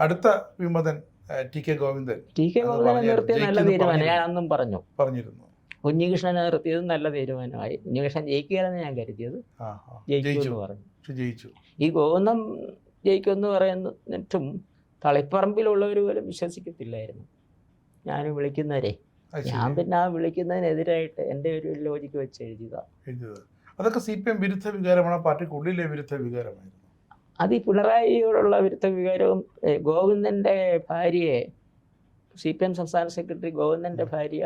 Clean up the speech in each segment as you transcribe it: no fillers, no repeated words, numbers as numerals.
അടുത്ത വിമതൻ T K Govindan നിർത്തിയത് നല്ല തീരുമാനം ഞാൻ അന്നും പറഞ്ഞിരുന്നു. കുഞ്ഞികൃഷ്ണനെ നിർത്തിയത് നല്ല തീരുമാനമായി. കുഞ്ഞികൃഷ്ണൻ ജയിക്കുകയാണെന്ന് ഞാൻ കരുതിയത്, ജയിക്കുമെന്ന് പറഞ്ഞു. ജയിച്ചു. ഈ ഗോവിന്ദൻ ജയിക്കുമെന്ന് പറയുന്നിട്ടും തളിപ്പറമ്പിലുള്ളവർ പോലും വിശ്വസിക്കത്തില്ലായിരുന്നു ഞാൻ വിളിക്കുന്നവരെ. ഞാൻ പിന്നെ ആ വിളിക്കുന്നതിനെതിരായിട്ട് എൻ്റെ ഒരു ലോജിക്ക് വെച്ച് എഴുതിയത്. അതൊക്കെ CPM വിരുദ്ധ വികാരമാണോ, പാർട്ടിക്കുള്ളിലെ വിരുദ്ധ വികാരമായിരുന്നു? അത് ഈ പിണറായിയോടുള്ള വിരുദ്ധ വികാരവും ഗോവിന്ദൻ്റെ ഭാര്യയെ CPM സംസ്ഥാന സെക്രട്ടറി ഗോവിന്ദൻ്റെ ഭാര്യ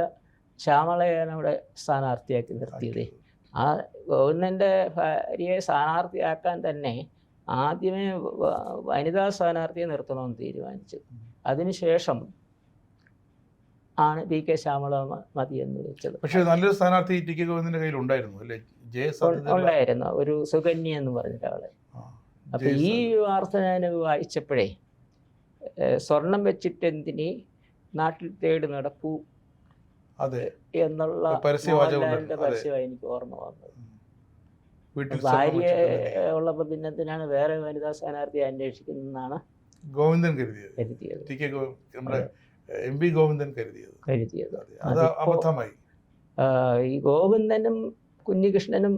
ശ്യാമളയാണ് അവിടെ സ്ഥാനാർത്ഥിയാക്കി നിർത്തിയത്. ആ ഗോവിന്ദൻ്റെ ഭാര്യയെ സ്ഥാനാർത്ഥിയാക്കാൻ തന്നെ ആദ്യമേ വനിതാ സ്ഥാനാർത്ഥിയെ നിർത്തണമെന്ന് തീരുമാനിച്ചു. അതിനുശേഷം ആണ് PK ശ്യാമള മതിയെന്ന് വെച്ചത്. പക്ഷേ നല്ലൊരു സ്ഥാനാർത്ഥി ടി കെ ഗോവിന്ദൻ്റെ കയ്യിൽ ഉണ്ടായിരുന്നു അല്ലേ? ഉണ്ടായിരുന്നു, ഒരു സുകന്യ എന്ന് പറഞ്ഞ ഒരാള്. അപ്പൊ ഈ വാർത്ത ഞാൻ വായിച്ചപ്പോഴേ സ്വർണം വെച്ചിട്ട് എന്തിന് നാട്ടിൽ തേടി നടപ്പൂ എന്നുള്ള മോഹൻലാലിന്റെ പരസ്യമായി എനിക്ക് ഓർമ്മ വന്നത്. ഭാര്യ ഉള്ളപ്പോ പിന്നെ എന്തിനാണ് വേറെ വനിതാ സ്ഥാനാർത്ഥി അന്വേഷിക്കുന്നതെന്നാണ് ഗോവിന്ദൻ കരുതിയത്. MP ഗോവിന്ദൻ കരുതിയത്. ഈ ഗോവിന്ദനും കുഞ്ഞികൃഷ്ണനും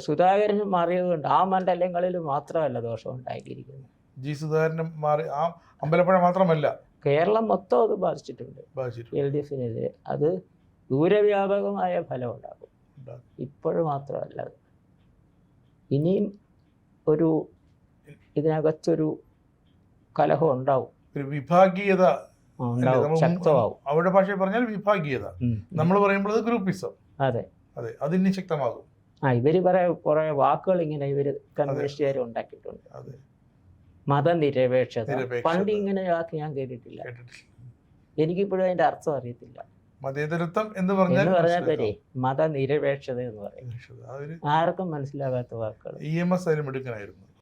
സുധാകരനും മാറിയതുകൊണ്ട് ആ മണ്ഡലങ്ങളിൽ മാത്രമല്ല ദോഷം ഉണ്ടാക്കിയിരിക്കുന്നത്. സുധാകരനും മാറി ആ അമ്പലപ്പുഴ മാത്രമല്ല, കേരളം മൊത്തം അത് ബാധിച്ചിട്ടുണ്ട്. LDFനെതിരെ അത് ദൂരവ്യാപകമായ ഫലം ഉണ്ടാകും. ഇപ്പോഴും മാത്രമല്ല, ഇനിയും ഒരു ഇതിനകത്തൊരു കലഹം ഉണ്ടാവും, ഒരു വിഭാഗീയത ശക്തമാവും. അവരുടെ ഭാഷയിൽ പറഞ്ഞാൽ വിഭാഗീയത. നമ്മൾ പറയുമ്പോൾ അത് ഗ്രൂപ്പിസം. അതെ, അതിന് ശക്തമാകും. ഇവര് കുറെ വാക്കുകൾ ഇങ്ങനെ ഇവര് കമ്മ്യൂണിസ്റ്റുകാർ ഉണ്ടാക്കിയിട്ടുണ്ട്. മതനിരപേക്ഷത പണ്ട് ഇങ്ങനെ വാക്ക് ഞാൻ കേട്ടിട്ടില്ല. എനിക്കിപ്പോഴും അതിന്റെ അർത്ഥം അറിയത്തില്ല. മതേതരത്വം എന്ന് പറഞ്ഞാൽ വരെ മതനിരപേക്ഷത എന്ന് പറയും. ആർക്കും മനസ്സിലാകാത്ത വാക്കുകൾ. EMS അതിലും എടുക്കണമായിരുന്നു.